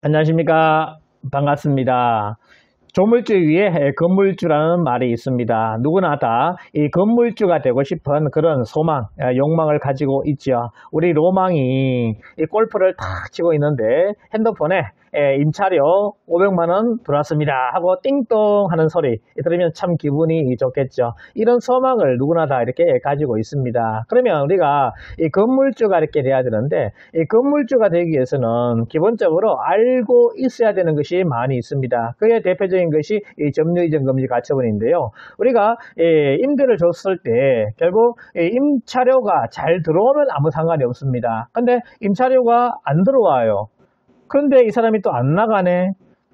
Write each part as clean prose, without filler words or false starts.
안녕하십니까. 반갑습니다. 조물주 위에 건물주라는 말이 있습니다. 누구나 다 이 건물주가 되고 싶은 그런 소망, 욕망을 가지고 있죠. 우리 로망이 이 골프를 탁 치고 있는데 핸드폰에 임차료 500만원 들어왔습니다 하고 띵동 하는 소리 들으면 참 기분이 좋겠죠. 이런 소망을 누구나 다 이렇게 가지고 있습니다. 그러면 우리가 이 건물주가 이렇게 돼야 되는데, 이 건물주가 되기 위해서는 기본적으로 알고 있어야 되는 것이 많이 있습니다. 그의 대표적인 것이 이 점유이전 금지 가처분인데요. 우리가 임대를 줬을 때 결국 임차료가 잘 들어오면 아무 상관이 없습니다. 근데 임차료가 안 들어와요. 그런데 이 사람이 또 안 나가네.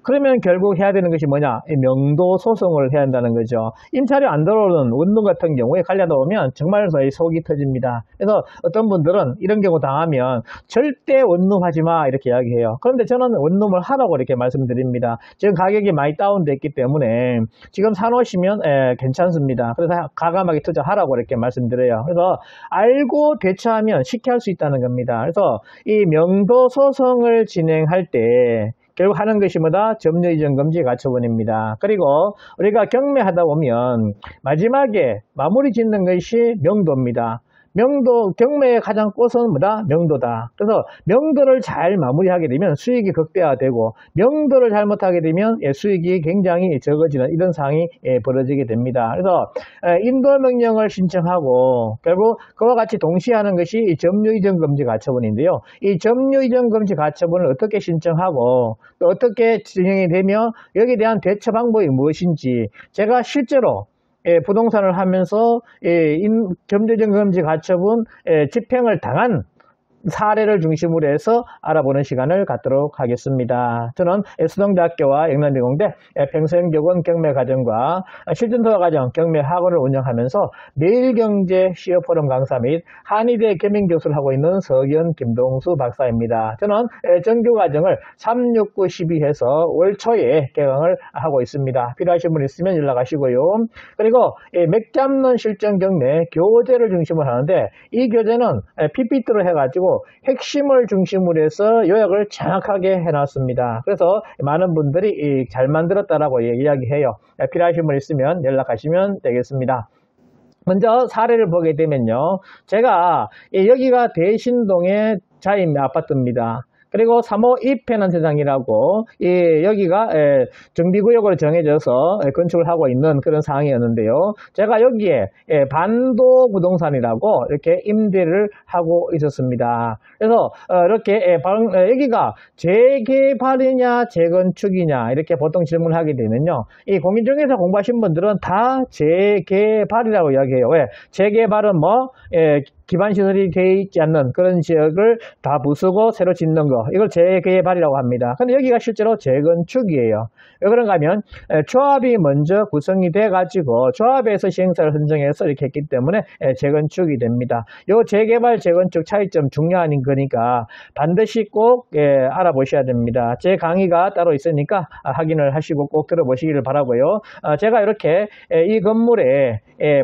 그러면 결국 해야 되는 것이 뭐냐? 명도 소송을 해야 한다는 거죠. 임차료 안 들어오는 원룸 같은 경우에 갈려다 보면 정말 속이 터집니다. 그래서 어떤 분들은 이런 경우 당하면 절대 원룸 하지 마 이렇게 이야기해요. 그런데 저는 원룸을 하라고 이렇게 말씀드립니다. 지금 가격이 많이 다운됐기 때문에 지금 사놓으시면 괜찮습니다. 그래서 과감하게 투자하라고 이렇게 말씀드려요. 그래서 알고 대처하면 쉽게 할 수 있다는 겁니다. 그래서 이 명도 소송을 진행할 때 결국 하는 것이 뭐다? 점유이전 금지 가처분입니다. 그리고 우리가 경매하다 보면 마지막에 마무리 짓는 것이 명도입니다. 명도, 경매의 가장 꽃은 뭐다? 명도다. 그래서 명도를 잘 마무리하게 되면 수익이 극대화되고, 명도를 잘못하게 되면 수익이 굉장히 적어지는 이런 상황이 벌어지게 됩니다. 그래서 인도명령을 신청하고 결국 그와 같이 동시에 하는 것이 이 점유이전 금지 가처분인데요. 이 점유이전 금지 가처분을 어떻게 신청하고 또 어떻게 진행이 되며 여기에 대한 대처 방법이 무엇인지 제가 실제로 부동산을 하면서 점유이전 금지 가처분 집행을 당한 사례를 중심으로 해서 알아보는 시간을 갖도록 하겠습니다. 저는 수동대학교와 영남理공대 평생교권 경매과정과 실전투자과정 경매학원을 운영하면서 매일경제 시어포럼 강사 및 한의대 겸임교수를 하고 있는 서기현 김동수 박사입니다. 저는 정규과정을 369, 12 해서 올 초에 개강을 하고 있습니다. 필요하신 분 있으면 연락하시고요. 그리고 맥 잡는 실전 경매 교재를 중심으로 하는데, 이 교재는 PPT로 해가지고 핵심을 중심으로 해서 요약을 정확하게 해놨습니다. 그래서 많은 분들이 잘 만들었다라고 이야기해요. 필요하신 분 있으면 연락하시면 되겠습니다. 먼저 사례를 보게 되면요, 제가 여기가 대신동의 자임 아파트입니다. 그리고 3호 입해난 세상이라고 여기가 정비구역으로 정해져서 건축을 하고 있는 그런 상황이었는데요. 제가 여기에 반도 부동산이라고 이렇게 임대를 하고 있었습니다. 그래서 이렇게 여기가 재개발이냐 재건축이냐 이렇게 보통 질문을 하게 되면요, 이 공인중개사 공부하신 분들은 다 재개발이라고 이야기해요. 왜? 재개발은 뭐 기반시설이 되어 있지 않는 그런 지역을 다 부수고 새로 짓는 거, 이걸 재개발이라고 합니다. 근데 여기가 실제로 재건축이에요. 왜 그런가 하면 조합이 먼저 구성이 돼 가지고 조합에서 시행사를 선정해서 이렇게 했기 때문에 재건축이 됩니다. 요 재개발 재건축 차이점 중요한 거니까 반드시 꼭 알아보셔야 됩니다. 제 강의가 따로 있으니까 확인을 하시고 꼭 들어보시기를 바라고요. 제가 이렇게 이 건물에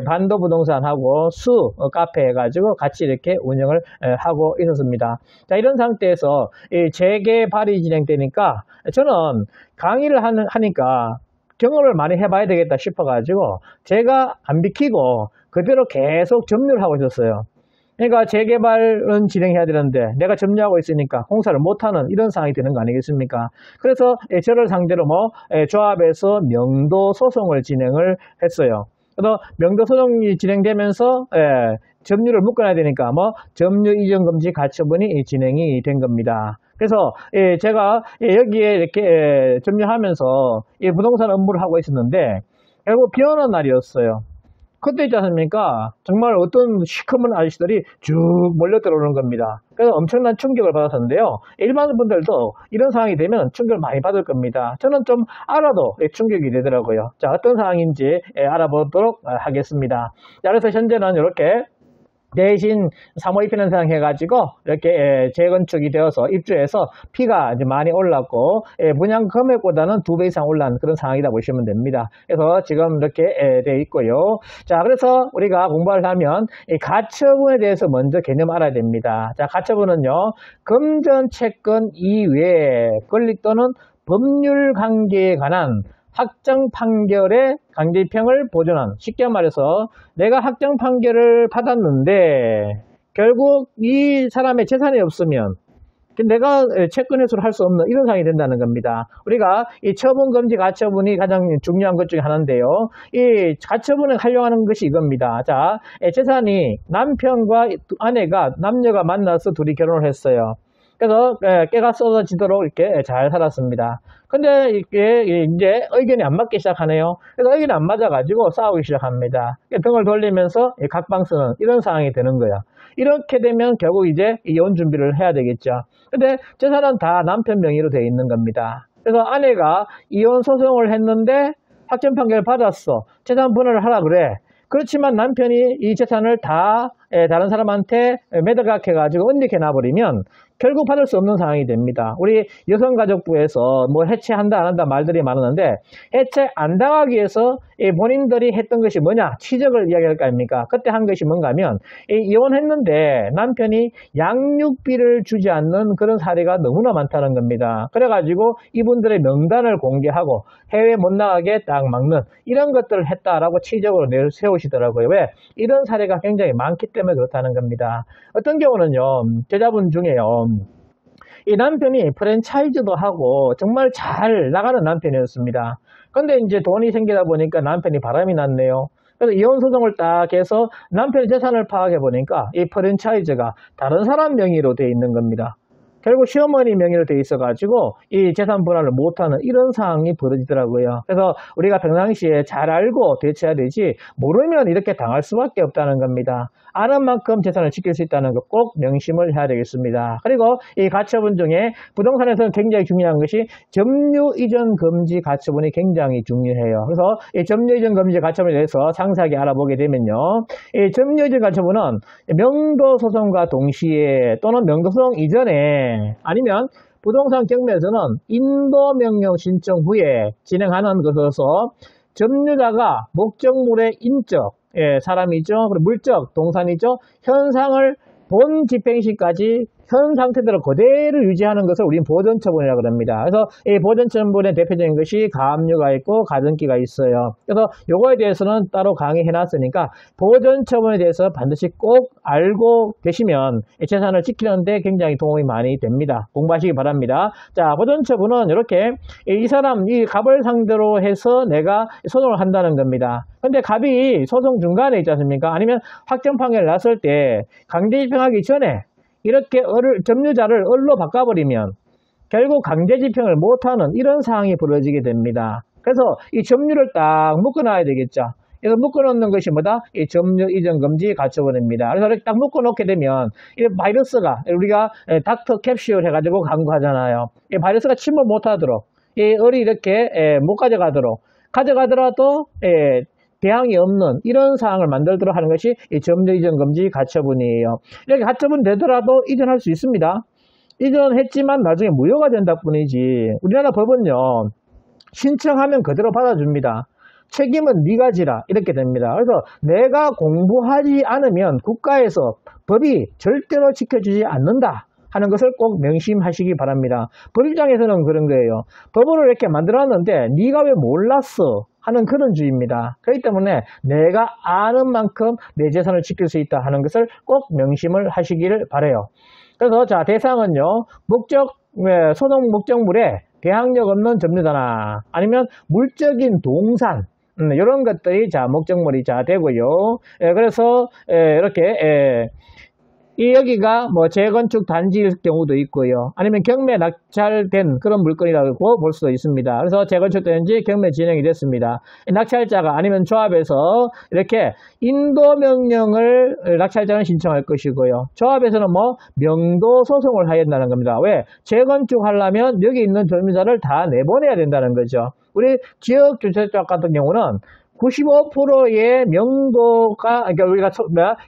반도 부동산하고 수 카페 해가지고 같이 이렇게 운영을 하고 있었습니다. 자, 이런 상태에서 이 재개발이 진행되니까 저는 강의를 하니까 경험을 많이 해봐야 되겠다 싶어가지고 제가 안 비키고 그대로 계속 점유를 하고 있었어요. 그러니까 재개발은 진행해야 되는데 내가 점유하고 있으니까 공사를 못하는 이런 상황이 되는 거 아니겠습니까? 그래서 저를 상대로 조합에서 명도 소송을 진행을 했어요. 그래서 명도 소송이 진행되면서 점유를 묶어놔야 되니까 점유 이전 금지 가처분이 진행이 된 겁니다. 그래서 제가 여기에 이렇게 점유하면서 부동산 업무를 하고 있었는데 결국 비 오는 날이었어요. 그때 있지 않습니까? 정말 어떤 시커먼 아저씨들이 쭉 몰려 들어오는 겁니다. 그래서 엄청난 충격을 받았었는데요. 일반 분들도 이런 상황이 되면 충격을 많이 받을 겁니다. 저는 좀 알아도 충격이 되더라고요. 자, 어떤 상황인지 알아보도록 하겠습니다. 자, 그래서 현재는 이렇게 대신 사모입 현상 해가지고 이렇게 재건축이 되어서 입주해서 피가 이제 많이 올랐고 분양 금액보다는 2배 이상 올랐는 그런 상황이다 보시면 됩니다. 그래서 지금 이렇게 돼 있고요. 자, 그래서 우리가 공부를 하면 이 가처분에 대해서 먼저 개념 알아야 됩니다. 자, 가처분은요, 금전 채권 이외에 권리 또는 법률 관계에 관한 확정 판결의 강제집행을 보존한, 쉽게 말해서 내가 확정 판결을 받았는데 결국 이 사람의 재산이 없으면 내가 채권 회수를 할 수 없는 이런 상황이 된다는 겁니다. 우리가 이 처분금지 가처분이 가장 중요한 것 중에 하나인데요. 이 가처분을 활용하는 것이 이겁니다. 자, 재산이 남편과 아내가 남녀가 만나서 둘이 결혼을 했어요. 그래서 깨가 쏟아지도록 이렇게 잘 살았습니다. 근데 이게 이제 의견이 안 맞기 시작하네요. 그래서 의견이 안 맞아가지고 싸우기 시작합니다. 등을 돌리면서 각방 쓰는 이런 상황이 되는 거야. 이렇게 되면 결국 이제 이혼 준비를 해야 되겠죠. 근데 재산은 다 남편 명의로 되어 있는 겁니다. 그래서 아내가 이혼 소송을 했는데 확정 판결을 받았어. 재산 분할을 하라 그래. 그렇지만 남편이 이 재산을 다 다른 사람한테 매달게 해가지고 은닉해 놔버리면 결국 받을 수 없는 상황이 됩니다. 우리 여성가족부에서 뭐 해체한다 안 한다 말들이 많았는데 해체 안 당하기 위해서 본인들이 했던 것이 뭐냐, 취적을 이야기할 거 아닙니까? 그때 한 것이 뭔가 하면 이혼했는데 남편이 양육비를 주지 않는 그런 사례가 너무나 많다는 겁니다. 그래가지고 이분들의 명단을 공개하고 해외 못 나가게 딱 막는 이런 것들을 했다라고 취적으로 세우시더라고요. 왜? 이런 사례가 굉장히 많기 때문에 그렇다는 겁니다. 어떤 경우는요, 제자분 중에요, 이 남편이 프랜차이즈도 하고 정말 잘 나가는 남편이었습니다. 근데 이제 돈이 생기다 보니까 남편이 바람이 났네요. 그래서 이혼 소송을 딱 해서 남편의 재산을 파악해 보니까 이 프랜차이즈가 다른 사람 명의로 돼 있는 겁니다. 결국 시어머니 명의로 돼 있어가지고 이 재산 분할을 못하는 이런 상황이 벌어지더라고요. 그래서 우리가 평상시에 잘 알고 대처해야 되지 모르면 이렇게 당할 수밖에 없다는 겁니다. 아는 만큼 재산을 지킬 수 있다는 것 꼭 명심을 해야 되겠습니다. 그리고 이 가처분 중에 부동산에서는 굉장히 중요한 것이 점유 이전 금지 가처분이 굉장히 중요해요. 그래서 이 점유 이전 금지 가처분에 대해서 상세하게 알아보게 되면요, 이 점유 이전 가처분은 명도 소송과 동시에 또는 명도 소송 이전에 아니면 부동산 경매에서는 인도명령 신청 후에 진행하는 것으로서 점유자가 목적물의 인적, 사람이죠. 그리고 물적, 동산이죠. 현상을 본 집행 시까지 현 상태대로 그대로 유지하는 것을 우리는 보존처분이라고 합니다. 그래서 이 보존처분의 대표적인 것이 가압류가 있고 가등기가 있어요. 그래서 요거에 대해서는 따로 강의해놨으니까 보존처분에 대해서 반드시 꼭 알고 계시면 재산을 지키는데 굉장히 도움이 많이 됩니다. 공부하시기 바랍니다. 자, 보존처분은 이렇게 이 사람, 이 갑을 상대로 해서 내가 소송을 한다는 겁니다. 근데 갑이 소송 중간에 있지 않습니까? 아니면 확정 판결을 났을 때 강제 집행하기 전에 이렇게 점유자를 을로 바꿔버리면 결국 강제 집행을 못하는 이런 상황이 벌어지게 됩니다. 그래서 이 점유를 딱 묶어놔야 되겠죠. 이거 묶어놓는 것이 뭐다? 이 점유 이전 금지 가처분입니다. 그래서 이렇게 딱 묶어놓게 되면 이 바이러스가 우리가 닥터 캡슐 해가지고 강구하잖아요. 이 바이러스가 침몰 못하도록 이 을이 이렇게 못 가져가더라도 대항이 없는 이런 상황을 만들도록 하는 것이 이 점유 이전 금지 가처분이에요. 이렇게 가처분 되더라도 이전할 수 있습니다. 이전했지만 나중에 무효가 된다 뿐이지 우리나라 법은요, 신청하면 그대로 받아줍니다. 책임은 네가 지라 이렇게 됩니다. 그래서 내가 공부하지 않으면 국가에서 법이 절대로 지켜주지 않는다 하는 것을 꼭 명심하시기 바랍니다. 법 입장에서는 그런 거예요. 법을 이렇게 만들어놨는데 네가 왜 몰랐어 하는 그런 주의입니다. 그렇기 때문에 내가 아는 만큼 내 재산을 지킬 수 있다 하는 것을 꼭 명심을 하시기를 바라요. 그래서 자, 대상은요, 소송 목적물에 대항력 없는 점유자나 아니면 물적인 동산 이런 것들이 자 목적물이 자 되고요. 그래서 이렇게 여기가 뭐 재건축 단지일 경우도 있고요. 아니면 경매 낙찰된 그런 물건이라고 볼 수도 있습니다. 그래서 재건축된지 경매 진행이 됐습니다. 낙찰자가 아니면 조합에서 이렇게 인도명령을 낙찰자는 신청할 것이고요. 조합에서는 뭐 명도 소송을 해야 된다는 겁니다. 왜? 재건축하려면 여기 있는 점유자를 다 내보내야 된다는 거죠. 우리 지역주택조합 같은 경우는 95%의 명도가, 그러니까 우리가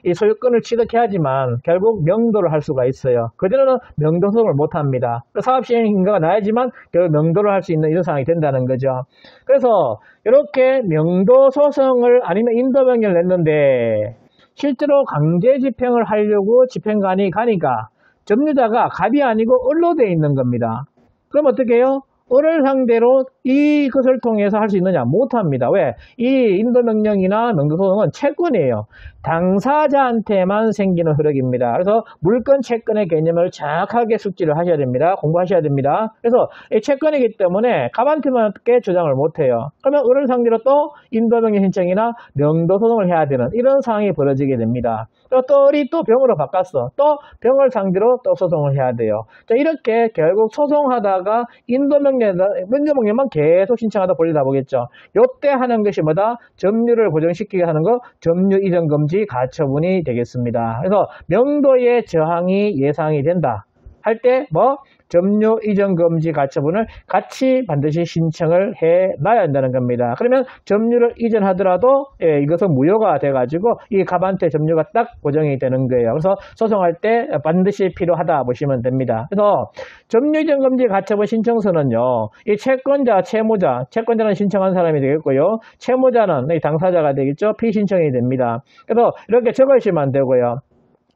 이 소유권을 취득해야지만 결국 명도를 할 수가 있어요. 그대로는 명도 소송을 못 합니다. 사업시행 인가가 나야지만 결국 명도를 할 수 있는 이런 상황이 된다는 거죠. 그래서 이렇게 명도 소송을 아니면 인도명령을 냈는데 실제로 강제 집행을 하려고 집행관이 가니까 점유자가 갑이 아니고 을로 돼 있는 겁니다. 그럼 어떻게 해요? 을을 상대로 이것을 통해서 할 수 있느냐? 못합니다. 왜? 이 인도명령이나 명도소송은 채권이에요. 당사자한테만 생기는 흐름입니다. 그래서 물권 채권의 개념을 정확하게 숙지를 하셔야 됩니다. 공부하셔야 됩니다. 그래서 이 채권이기 때문에 갑한테만밖에 조장을 못해요. 그러면 을을 상대로 또 인도명령 신청이나 명도소송을 해야 되는 이런 상황이 벌어지게 됩니다. 또 을이 또 병으로 바꿨어. 또 병을 상대로 또 소송을 해야 돼요. 자, 이렇게 결국 소송하다가 인도명령만 계속 신청하다 볼리다 보겠죠. 요때 하는 것이 뭐다? 점유를 고정시키게 하는 거, 점유 이전 금지 가처분이 되겠습니다. 그래서 명도의 저항이 예상이 된다 할 때 뭐 점유 이전 금지 가처분을 같이 반드시 신청을 해 놔야 한다는 겁니다. 그러면 점유를 이전하더라도 이것은 무효가 돼 가지고 이 갑한테 점유가 딱 고정이 되는 거예요. 그래서 소송할 때 반드시 필요하다 보시면 됩니다. 그래서 점유 이전 금지 가처분 신청서는요, 이 채권자, 채권자는 신청한 사람이 되겠고요, 채무자는 이 당사자가 되겠죠. 피신청이 됩니다. 그래서 이렇게 적으시면 되고요.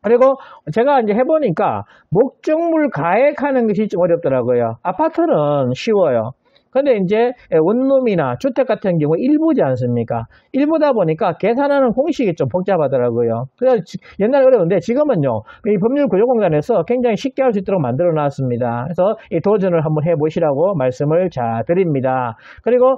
그리고 제가 이제 해보니까 목적물 가액하는 것이 좀 어렵더라고요. 아파트는 쉬워요. 근데 이제 원룸이나 주택 같은 경우 일부지 않습니까? 일부다 보니까 계산하는 공식이 좀 복잡하더라고요. 그래서 옛날에 어려운데 지금은요, 이 법률구조공단에서 굉장히 쉽게 할 수 있도록 만들어 놨습니다. 그래서 이 도전을 한번 해보시라고 말씀을 드립니다. 그리고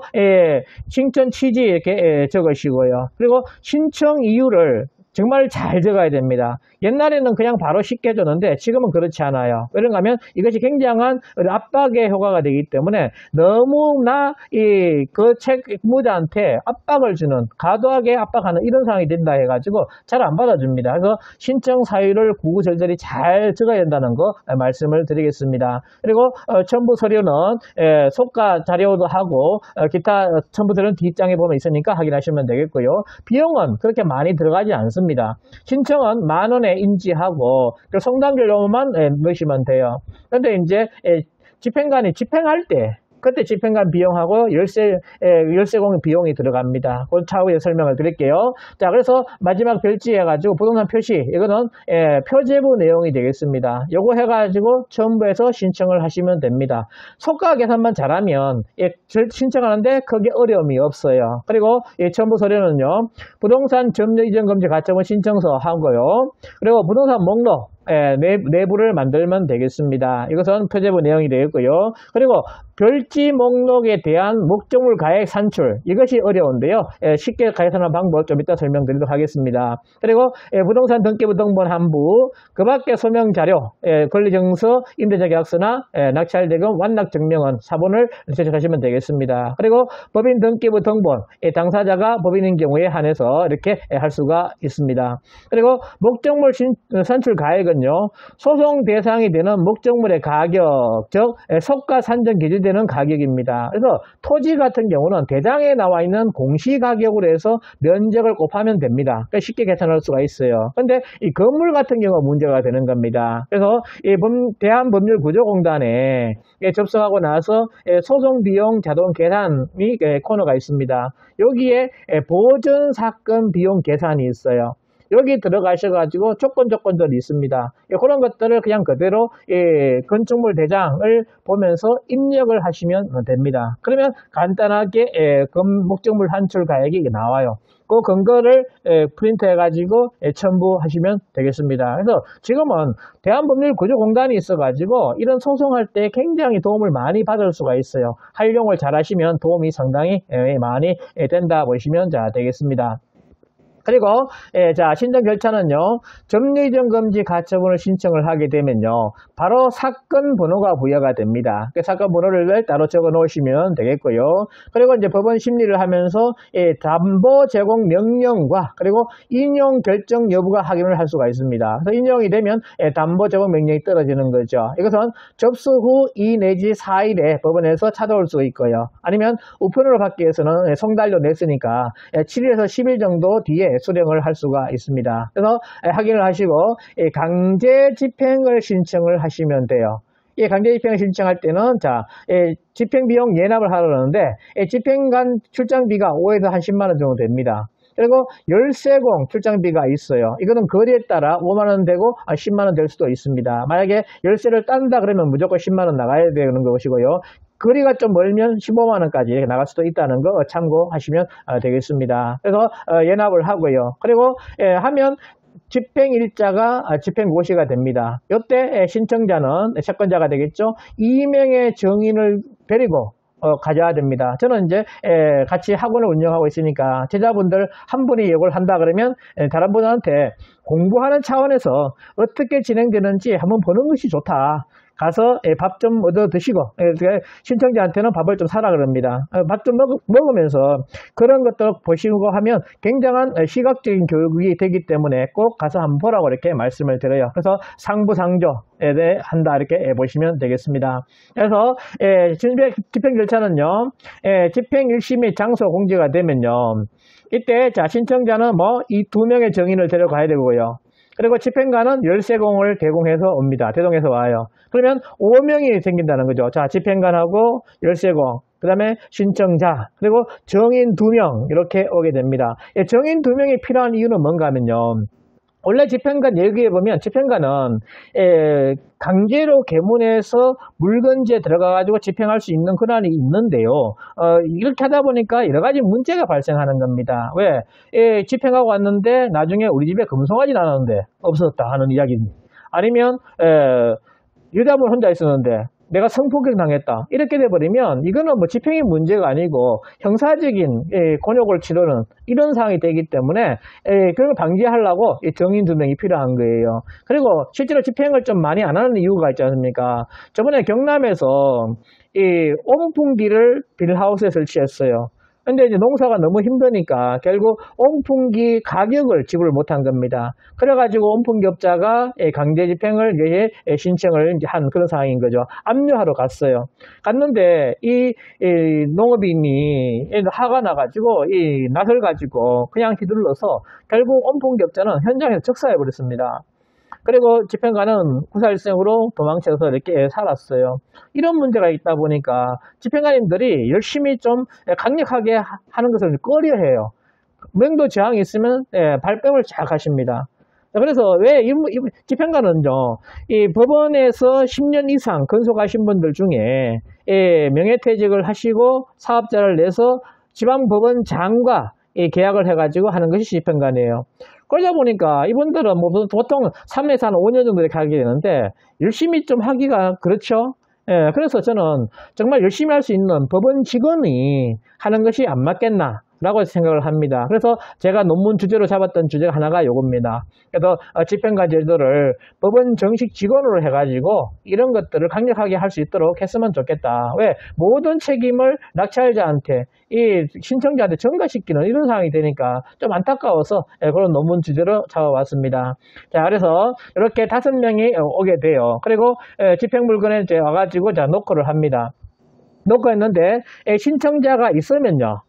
신청 취지 이렇게 적으시고요. 그리고 신청 이유를 정말 잘 적어야 됩니다. 옛날에는 그냥 바로 쉽게 줬는데 지금은 그렇지 않아요. 왜냐면 하면 이것이 굉장한 압박의 효과가 되기 때문에 너무나 그 채무자한테 압박을 주는, 과도하게 압박하는 이런 상황이 된다 해가지고 잘 안 받아줍니다. 그래서 신청 사유를 구구절절히 잘 적어야 된다는 거 말씀을 드리겠습니다. 그리고 첨부 서류는 속가 자료도 하고 기타 첨부들은 뒷장에 보면 있으니까 확인하시면 되겠고요. 비용은 그렇게 많이 들어가지 않습니다. 신청은 10,000원에 인지하고 성단결로만 넣으시면 돼요. 그런데 이제 집행관이 집행할 때 그때 집행관 비용하고 열쇠공 비용이 들어갑니다. 그 차후에 설명을 드릴게요. 자, 그래서 마지막 별지 해가지고 부동산 표시, 이거는 표제부 내용이 되겠습니다. 요거 해가지고 첨부해서 신청을 하시면 됩니다. 속가 계산만 잘하면 신청하는데 크게 어려움이 없어요. 그리고 첨부 서류는요, 부동산 점유 이전 금지 가처분 신청서 하고요. 그리고 부동산 목록 내부를 만들면 되겠습니다. 이것은 표제부 내용이 되겠고요. 그리고 별지 목록에 대한 목적물 가액 산출, 이것이 어려운데요. 쉽게 가액하는 방법 좀 이따 설명드리도록 하겠습니다. 그리고 부동산 등기부 등본 한부, 그 밖에 소명자료, 권리증서, 임대차계약서나 낙찰대금, 완납증명원, 사본을 제출하시면 되겠습니다. 그리고 법인 등기부 등본, 당사자가 법인인 경우에 한해서 이렇게 할 수가 있습니다. 그리고 목적물 산출 가액은요, 소송 대상이 되는 목적물의 가격, 즉 속가 산정 기준되는 가격입니다. 그래서 토지 같은 경우는 대장에 나와 있는 공시가격으로 해서 면적을 곱하면 됩니다. 그러니까 쉽게 계산할 수가 있어요. 근데 이 건물 같은 경우가 문제가 되는 겁니다. 그래서 이 대한법률구조공단에 접수하고 나서 소송 비용 자동 계산이 코너가 있습니다. 여기에 보전 사건 비용 계산이 있어요. 여기 들어가셔가지고 조건들이 있습니다. 그런 것들을 그냥 그대로 건축물 대장을 보면서 입력을 하시면 됩니다. 그러면 간단하게 목적물 산출 가액이 나와요. 그 근거를 프린트 해가지고 첨부하시면 되겠습니다. 그래서 지금은 대한법률구조공단이 있어가지고 이런 소송할 때 굉장히 도움을 많이 받을 수가 있어요. 활용을 잘 하시면 도움이 상당히 많이 된다 보시면 되겠습니다. 그리고 자 신청 절차는요. 점유이전금지 가처분을 신청을 하게 되면요. 바로 사건 번호가 부여가 됩니다. 그 사건 번호를 따로 적어 놓으시면 되겠고요. 그리고 이제 법원 심리를 하면서 담보 제공 명령과 그리고 인용 결정 여부가 확인을 할 수가 있습니다. 그래서 인용이 되면 담보 제공 명령이 떨어지는 거죠. 이것은 접수 후 2 내지 4일에 법원에서 찾아올 수 있고요. 아니면 우편으로 받기 위해서는 송달료 냈으니까 7일에서 10일 정도 뒤에 수령을 할 수가 있습니다. 그래서 확인을 하시고 강제 집행을 신청을 하시면 돼요. 이 강제 집행을 신청할 때는 자 집행 비용 예납을 하려는데 집행관 출장비가 5에서 한 10만 원 정도 됩니다. 그리고 열쇠공 출장비가 있어요. 이거는 거리에 따라 5만 원 되고 10만 원 될 수도 있습니다. 만약에 열쇠를 딴다 그러면 무조건 10만 원 나가야 되는 것이고요. 거리가 좀 멀면 15만 원까지 나갈 수도 있다는 거 참고하시면 되겠습니다. 그래서 예납을 하고요. 그리고 하면 집행일자가 집행고시가 됩니다. 이때 신청자는 채권자가 되겠죠. 2명의 정인을 데리고 가져야 됩니다. 저는 이제 같이 학원을 운영하고 있으니까 제자분들 한 분이 예고를 한다 그러면 다른 분한테 공부하는 차원에서 어떻게 진행되는지 한번 보는 것이 좋다. 가서 밥 좀 얻어 드시고 신청자한테는 밥을 좀 사라 그럽니다. 밥 좀 먹으면서 그런 것들 보시고 하면 굉장한 시각적인 교육이 되기 때문에 꼭 가서 한번 보라고 이렇게 말씀을 드려요. 그래서 상부상조에 대해 한다 이렇게 보시면 되겠습니다. 그래서 집행 절차는요. 집행 일심이 장소 공지가 되면요. 이때 자 신청자는 뭐 이 2명의 정인을 데려가야 되고요. 그리고 집행관은 열쇠공을 대동해서 와요. 그러면 5명이 생긴다는 거죠. 자, 집행관하고 열쇠공, 그 다음에 신청자, 그리고 정인 2명 이렇게 오게 됩니다. 정인 2명이 필요한 이유는 뭔가 하면요. 원래 집행관 얘기해 보면 집행관은 강제로 개문해서 물건지에 들어가가지고 집행할 수 있는 권한이 있는데요. 이렇게 하다 보니까 여러 가지 문제가 발생하는 겁니다. 왜? 집행하고 왔는데 나중에 우리 집에 금송아지 나왔는데 없어졌다 하는 이야기입니다. 아니면 여자분 혼자 있었는데 내가 성폭행 당했다. 이렇게 돼버리면 이거는 뭐 집행의 문제가 아니고 형사적인 곤욕을 치르는 이런 상황이 되기 때문에 그런 걸 방지하려고 정인 2명이 필요한 거예요. 그리고 실제로 집행을 좀 많이 안 하는 이유가 있지 않습니까? 저번에 경남에서 이 온풍기를 비닐하우스에 설치했어요. 근데 이제 농사가 너무 힘드니까 결국 온풍기 가격을 지불을 못한 겁니다. 그래가지고 온풍기 업자가 강제 집행을 신청을 한 그런 상황인 거죠. 압류하러 갔어요. 갔는데 이 농업인이 화가 나가지고 이 낫을 가지고 그냥 휘둘러서 결국 온풍기 업자는 현장에서 적사해 버렸습니다. 그리고 집행관은 구사일생으로 도망쳐서 이렇게 살았어요. 이런 문제가 있다 보니까 집행관님들이 열심히 좀 강력하게 하는 것을 꺼려해요. 명도 저항이 있으면 발뺌을 쫙 하십니다. 그래서 왜 집행관은요, 이 법원에서 10년 이상 근속하신 분들 중에 명예퇴직을 하시고 사업자를 내서 지방법원장과 계약을 해가지고 하는 것이 집행관이에요. 그러다 보니까 이분들은 뭐 보통 3에서 한 5년 정도 이렇게 하게 되는데 열심히 좀 하기가 그렇죠. 그래서 저는 정말 열심히 할 수 있는 법원 직원이 하는 것이 안 맞겠나 라고 생각을 합니다. 그래서 제가 논문 주제로 잡았던 주제가 하나가 요겁니다. 그래서 집행관 제도를 법원 정식 직원으로 해가지고 이런 것들을 강력하게 할 수 있도록 했으면 좋겠다. 왜? 모든 책임을 낙찰자한테 이 신청자한테 전가시키는 이런 상황이 되니까 좀 안타까워서 그런 논문 주제로 잡아봤습니다. 자, 그래서 이렇게 5명이 오게 돼요. 그리고 집행물건에 와가지고 자 노크를 합니다. 노크했는데 신청자가 있으면요.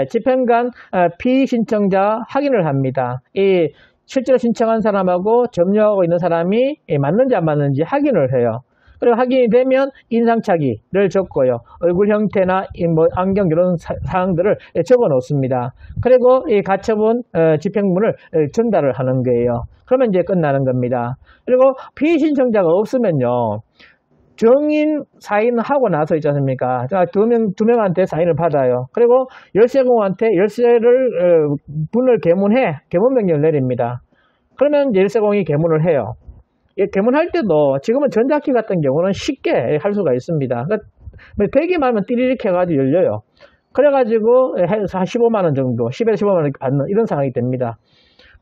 집행관 피신청자 확인을 합니다. 이 실제로 신청한 사람하고 점유하고 있는 사람이 맞는지 안 맞는지 확인을 해요. 그리고 확인이 되면 인상착의를 적고요. 얼굴 형태나 뭐 안경 이런 사항들을 적어 놓습니다. 그리고 이 가처분 집행문을 전달을 하는 거예요. 그러면 이제 끝나는 겁니다. 그리고 피신청자가 없으면요. 정인 사인을 하고 나서 있지 않습니까? 두 명한테 사인을 받아요. 그리고 열쇠공한테 열쇠를 분을 개문해 개문 명령을 내립니다. 그러면 열쇠공이 개문을 해요. 개문할 때도 지금은 전자키 같은 경우는 쉽게 할 수가 있습니다. 그러니까 대기만 하면 띠리릭 해가지고 열려요. 그래가지고 한 15만 원 정도, 10에서 15만 원 받는 이런 상황이 됩니다.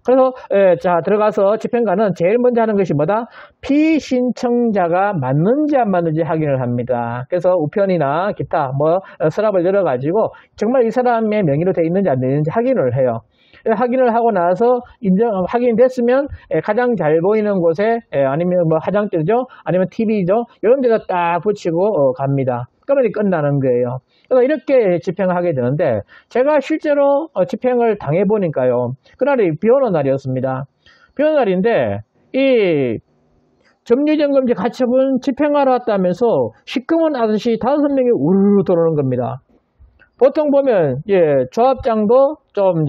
그래서 자 들어가서 집행관은 제일 먼저 하는 것이 뭐다? 피신청자가 맞는지 안 맞는지 확인을 합니다. 그래서 우편이나 기타 뭐 서랍을 열어가지고 정말 이 사람의 명의로 되어 있는지 안 되는지 확인을 해요. 확인을 하고 나서 확인됐으면 가장 잘 보이는 곳에 아니면 뭐 화장대죠, 아니면 TV죠, 이런 데다 딱 붙이고 갑니다. 그러면 끝나는 거예요. 그래서 이렇게 집행을 하게 되는데 제가 실제로 집행을 당해 보니까요, 그날이 비 오는 날이었습니다. 비 오는 날인데 이 점유이전금지 가처분 집행하러 왔다면서 시커먼 아저씨 5명이 우르르 들어오는 겁니다. 보통 보면 조합장도 좀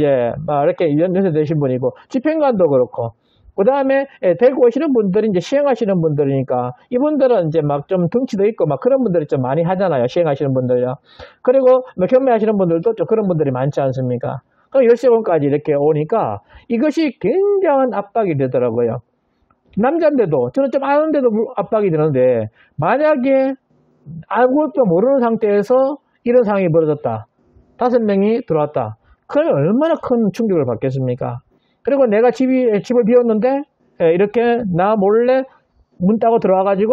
막 이렇게 연세되신 분이고 집행관도 그렇고, 그 다음에 데리고 오시는 분들이 이제 시행하시는 분들이니까 이분들은 이제 막 좀 덩치도 있고 막 그런 분들이 좀 많이 하잖아요. 시행하시는 분들요. 그리고 뭐 경매하시는 분들도 좀 그런 분들이 많지 않습니까? 그럼 13번까지 이렇게 오니까 이것이 굉장한 압박이 되더라고요. 남자인데도, 저는 좀 아는데도 압박이 되는데, 만약에 아무것도 모르는 상태에서 이런 상황이 벌어졌다, 5명이 들어왔다, 그러면 얼마나 큰 충격을 받겠습니까? 그리고 내가 집을 비웠는데 이렇게 나 몰래 문 따고 들어와가지고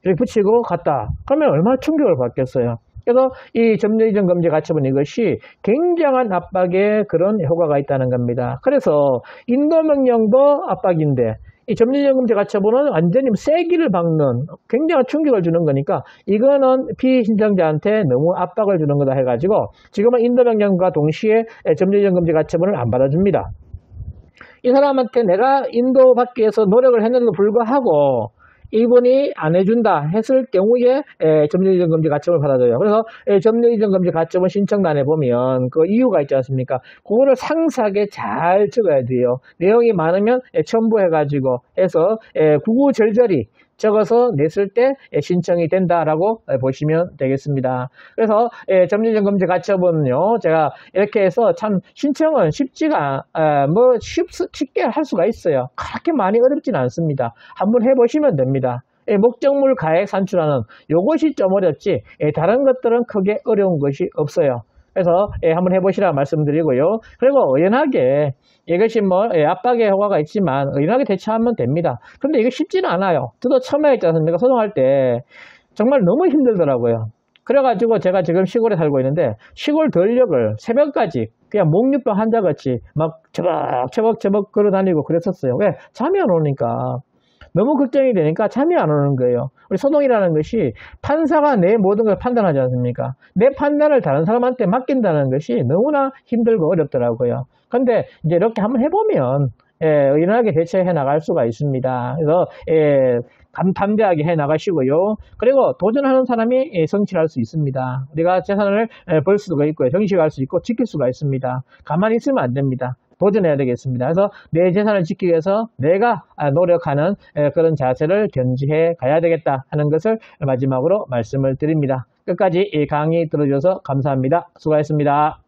이렇게 붙이고 갔다, 그러면 얼마나 충격을 받겠어요. 그래서 이 점유이전금지 가처분, 이것이 굉장한 압박에 그런 효과가 있다는 겁니다. 그래서 인도명령도 압박인데 이 점유이전금지 가처분은 완전히 세기를 박는 굉장한 충격을 주는 거니까 이거는 피신청자한테 너무 압박을 주는 거다 해가지고 지금은 인도명령과 동시에 점유이전금지 가처분을 안 받아줍니다. 이 사람한테 내가 인도받기 위해서 노력을 했는데도 불구하고 이분이 안 해준다 했을 경우에 점유이전금지 가처분을 받아줘요. 그래서 점유이전금지 가처분 신청란에 보면 그 이유가 있지 않습니까? 그거를 상세하게 잘 적어야 돼요. 내용이 많으면 첨부해가지고 해서 구구절절히 적어서 냈을 때 신청이 된다라고 보시면 되겠습니다. 그래서 점유이전금지 가처분은요, 제가 이렇게 해서 참 신청은 쉽지가 뭐 쉽게 할 수가 있어요. 그렇게 많이 어렵진 않습니다. 한번 해보시면 됩니다. 목적물 가액 산출하는 요것이 좀 어렵지 다른 것들은 크게 어려운 것이 없어요. 그래서 한번 해보시라 말씀드리고요. 그리고 의연하게, 이것이 뭐 압박의 효과가 있지만 의연하게 대처하면 됩니다. 근데 이거 쉽지는 않아요. 저도 처음에 있지 않습니까? 소송할 때 정말 너무 힘들더라고요. 그래가지고 제가 지금 시골에 살고 있는데 시골 전력을 새벽까지 그냥 목류병 환자같이 막 처벅처벅 걸어다니고 그랬었어요. 왜? 잠이 안 오니까. 너무 걱정이 되니까 잠이 안 오는 거예요. 우리 소송이라는 것이 판사가 내 모든 걸 판단하지 않습니까? 내 판단을 다른 사람한테 맡긴다는 것이 너무나 힘들고 어렵더라고요. 근데 이제 이렇게 한번 해보면 의연하게 대처해 나갈 수가 있습니다. 그래서 담대하게 해 나가시고요. 그리고 도전하는 사람이 성취할 수 있습니다. 우리가 재산을 벌 수가 있고요, 정식할 수 있고 지킬 수가 있습니다. 가만히 있으면 안 됩니다. 도전해야 되겠습니다. 그래서 내 재산을 지키기 위해서 내가 노력하는 그런 자세를 견지해 가야 되겠다 하는 것을 마지막으로 말씀을 드립니다. 끝까지 이 강의 들어주셔서 감사합니다. 수고하셨습니다.